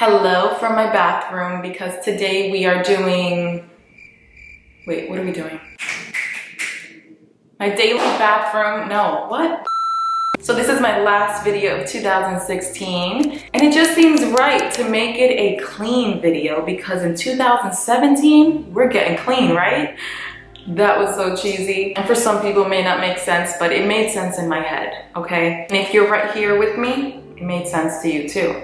Hello from my bathroom because today we are doing, wait, what are we doing? My daily bathroom, no, what? So this is my last video of 2016 and it just seems right to make it a clean video because in 2017, we're getting clean, right? That was so cheesy. And for some people it may not make sense, but it made sense in my head, okay? And if you're right here with me, it made sense to you too.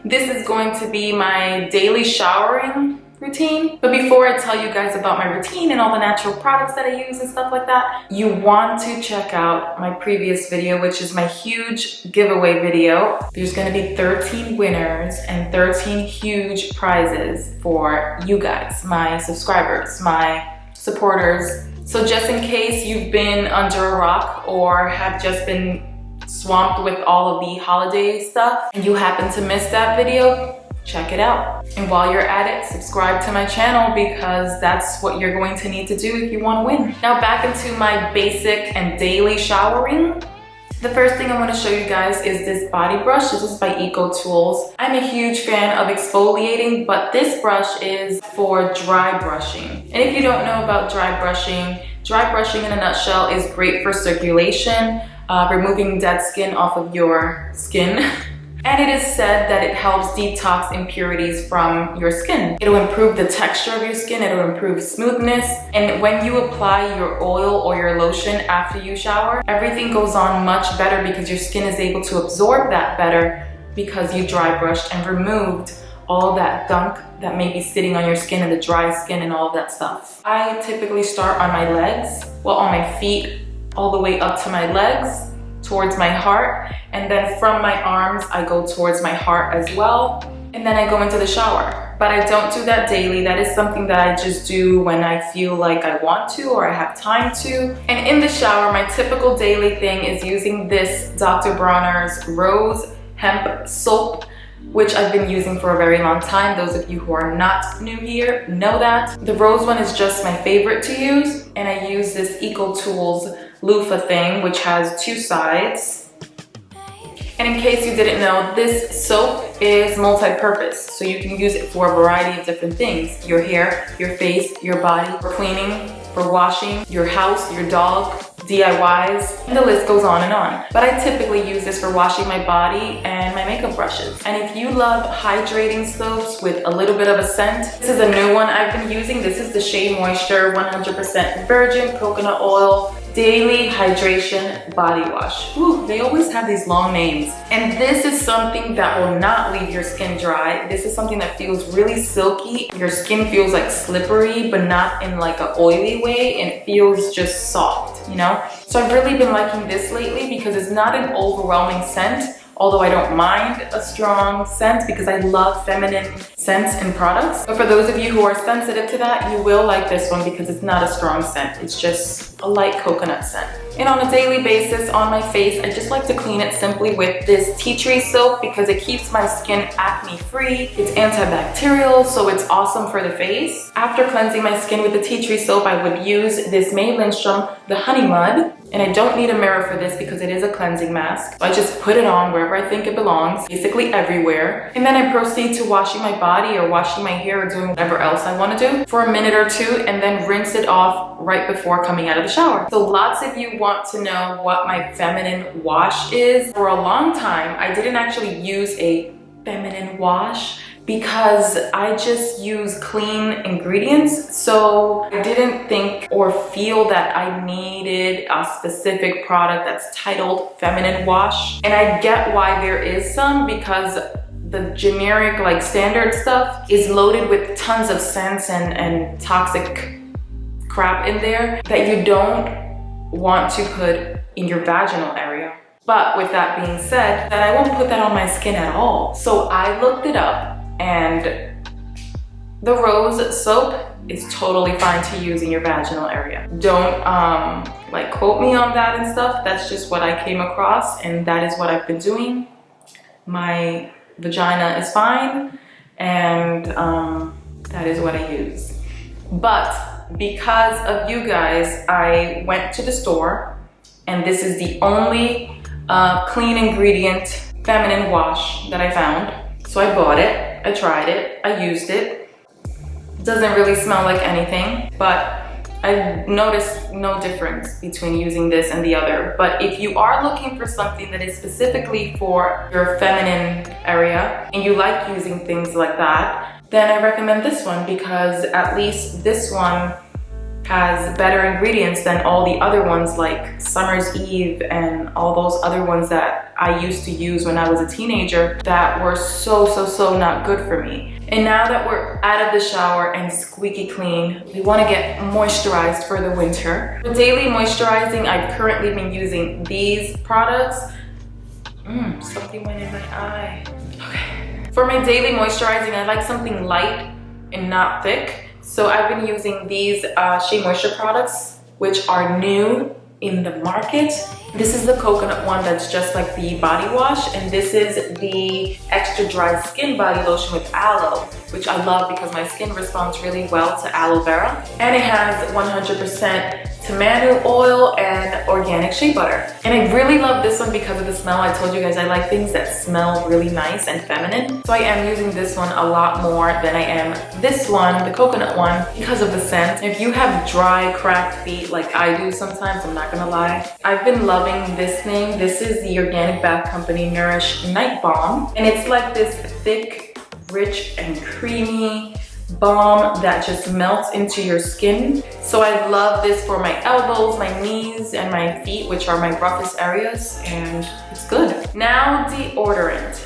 This is going to be my daily showering routine. But before I tell you guys about my routine and all the natural products that I use and stuff like that, you want to check out my previous video, which is my huge giveaway video. There's gonna be 13 winners and 13 huge prizes for you guys, my subscribers, my supporters. So just in case you've been under a rock or have just been swamped with all of the holiday stuff and you happen to miss that video, check it out. And while you're at it, subscribe to my channel because that's what you're going to need to do if you want to win. Now back into my basic and daily showering. The first thing I want to show you guys is this body brush. This is by Eco Tools. I'm a huge fan of exfoliating, but this brush is for dry brushing. And if you don't know about dry brushing in a nutshell is great for circulation, removing dead skin off of your skin. And it is said that it helps detox impurities from your skin. It'll improve the texture of your skin, it'll improve smoothness. And when you apply your oil or your lotion after you shower, everything goes on much better because your skin is able to absorb that better because you dry brushed and removed all that gunk that may be sitting on your skin and the dry skin and all of that stuff. I typically start on my legs, well on my feet, all the way up to my legs, towards my heart, and then from my arms I go towards my heart as well, and then I go into the shower. But I don't do that daily. That is something that I just do when I feel like I want to or I have time to. And in the shower, my typical daily thing is using this Dr. Bronner's Rose Hemp Soap, which I've been using for a very long time. Those of you who are not new here know that. The rose one is just my favorite to use, and I use this Eco Tools loofah thing, which has two sides. And in case you didn't know, this soap is multi-purpose, so you can use it for a variety of different things. Your hair, your face, your body, for cleaning, for washing, your house, your dog, DIYs, and the list goes on and on. But I typically use this for washing my body and my makeup brushes. And if you love hydrating soaps with a little bit of a scent, this is a new one I've been using. This is the Shea Moisture 100% Virgin Coconut Oil Daily Hydration Body Wash. Ooh, they always have these long names. And this is something that will not leave your skin dry. This is something that feels really silky. Your skin feels like slippery, but not in like an oily way, and it feels just soft, you know? So I've really been liking this lately because it's not an overwhelming scent, although I don't mind a strong scent because I love feminine scents and products. But for those of you who are sensitive to that, you will like this one because it's not a strong scent. It's just a light coconut scent. And on a daily basis on my face, I just like to clean it simply with this tea tree soap because it keeps my skin acne free. It's antibacterial, so it's awesome for the face. After cleansing my skin with the tea tree soap, I would use this May Lindstrom, the Honey Mud. And I don't need a mirror for this because it is a cleansing mask. So I just put it on wherever I think it belongs, basically everywhere. And then I proceed to washing my body or washing my hair or doing whatever else I want to do for a minute or two and then rinse it off right before coming out of the shower. So lots of you want to know what my feminine wash is. For a long time, I didn't actually use a feminine wash because I just use clean ingredients. So I didn't think or feel that I needed a specific product that's titled feminine wash. And I get why there is some because the generic like standard stuff is loaded with tons of scents and toxic crap in there that you don't want to put in your vaginal area. But with that being said, that I won't put that on my skin at all. So I looked it up and the rose soap is totally fine to use in your vaginal area. Don't like quote me on that and stuff. That's just what I came across and that is what I've been doing. My vagina is fine and that is what I use. But because of you guys, I went to the store and this is the only clean ingredient feminine wash that I found. So I bought it I tried it, I used it. It doesn't really smell like anything, but I noticed no difference between using this and the other. But if you are looking for something that is specifically for your feminine area and you like using things like that, then I recommend this one, because at least this one has better ingredients than all the other ones like Summer's Eve and all those other ones that I used to use when I was a teenager that were so not good for me. And now that we're out of the shower and squeaky clean, we want to get moisturized for the winter. For daily moisturizing, I've currently been using these products. Something went in my eye. Okay. For my daily moisturizing, I like something light and not thick. So I've been using these Shea Moisture products, which are new in the market. This is the coconut one that's just like the body wash, and this is the extra dry skin body lotion with aloe, which I love because my skin responds really well to aloe vera. And it has 100% tomato oil and organic shea butter. And I really love this one because of the smell. I told you guys I like things that smell really nice and feminine. So I am using this one a lot more than I am this one, the coconut one, because of the scent. If you have dry, cracked feet like I do sometimes, I'm not gonna lie, I've been loving this thing. This is the Organic Bath Company Nourish Night Balm. And it's like this thick, rich, and creamy balm that just melts into your skin. So I love this for my elbows, my knees, and my feet, which are my roughest areas, and it's good. Now, deodorant.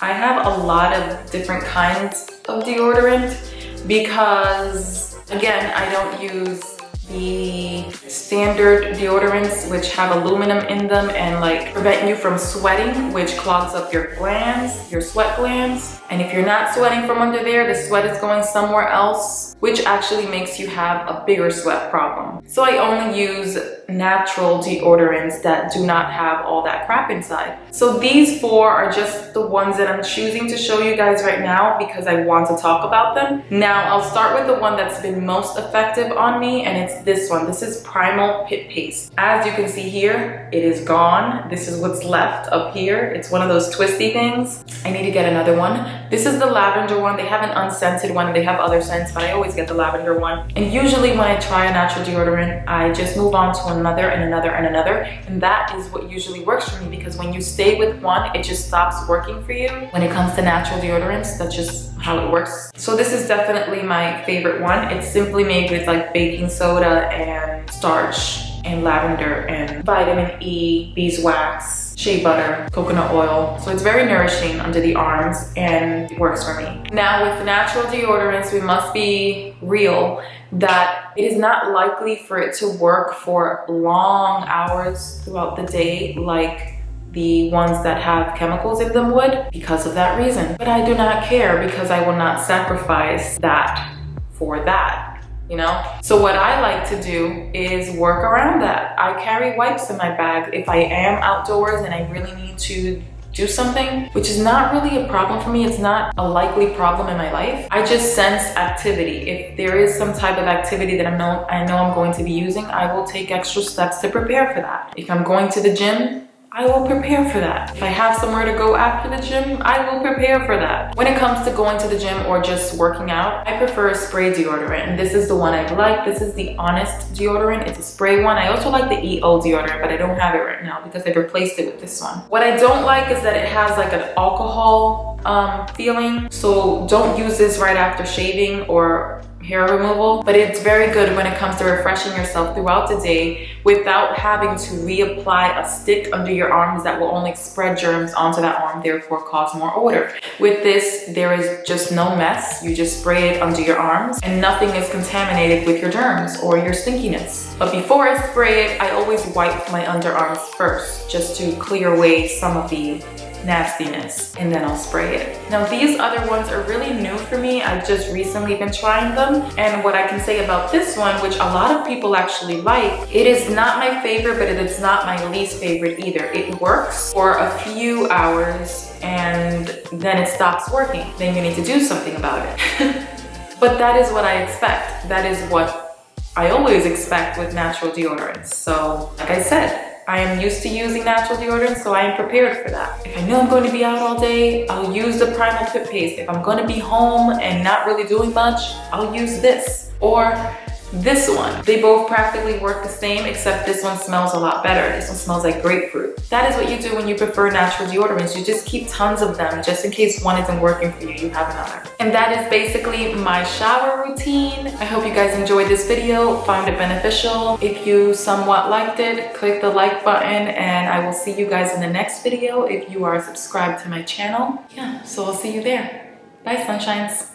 I have a lot of different kinds of deodorant because, again, I don't use the standard deodorants, which have aluminum in them and like prevent you from sweating, which clogs up your glands, your sweat glands. And if you're not sweating from under there, the sweat is going somewhere else, which actually makes you have a bigger sweat problem. So I only use natural deodorants that do not have all that crap inside. So these four are just the ones that I'm choosing to show you guys right now because I want to talk about them. Now I'll start with the one that's been most effective on me, and it's this one. This is Primal Pit Paste. As you can see here, it is gone. This is what's left up here. It's one of those twisty things. I need to get another one. This is the lavender one. They have an unscented one. They have other scents, but I always get the lavender one. And usually when I try a natural deodorant, I just move on to another and another and another. And that is what usually works for me, because when you stay with one, it just stops working for you. When it comes to natural deodorants, that's just how it works. So this is definitely my favorite one. It's simply made with like baking soda and starch and lavender and vitamin E, beeswax, shea butter, coconut oil. So it's very nourishing under the arms and it works for me. Now with natural deodorants, we must be real that it is not likely for it to work for long hours throughout the day like the ones that have chemicals in them would, because of that reason. But I do not care, because I will not sacrifice that for that, you know? So what I like to do is work around that. I carry wipes in my bag if I am outdoors and I really need to do something, which is not really a problem for me. It's not a likely problem in my life. I just sense activity. If there is some type of activity that I know I'm going to be using, I will take extra steps to prepare for that. If I'm going to the gym, I will prepare for that. If I have somewhere to go after the gym, I will prepare for that. When it comes to going to the gym or just working out, I prefer a spray deodorant, and this is the one I like. This is the Honest deodorant. It's a spray one. I also like the EO deodorant, but I don't have it right now because I've replaced it with this one. What I don't like is that it has like an alcohol feeling, so don't use this right after shaving or hair removal, but it's very good when it comes to refreshing yourself throughout the day without having to reapply a stick under your arms that will only spread germs onto that arm, therefore cause more odor. With this, there is just no mess. You just spray it under your arms and nothing is contaminated with your germs or your stinkiness. But before I spray it, I always wipe my underarms first just to clear away some of the nastiness, and then I'll spray it. Now these other ones are really new for me. I've just recently been trying them, and what I can say about this one, which a lot of people actually like, it is not my favorite, but it is not my least favorite either. It works for a few hours and then it stops working. Then you need to do something about it. But that is what I expect. That is what I always expect with natural deodorants. So like I said, I am used to using natural deodorant, so I am prepared for that. If I know I'm going to be out all day, I'll use the Primal toothpaste. If I'm going to be home and not really doing much, I'll use this. Or this one. They both practically work the same, except this one smells a lot better. This one smells like grapefruit. That is what you do when you prefer natural deodorants. You just keep tons of them just in case one isn't working for you, you have another. And that is basically my shower routine. I hope you guys enjoyed this video, found it beneficial. If you somewhat liked it, click the like button, and I will see you guys in the next video if you are subscribed to my channel. Yeah, so I'll see you there. Bye, sunshines.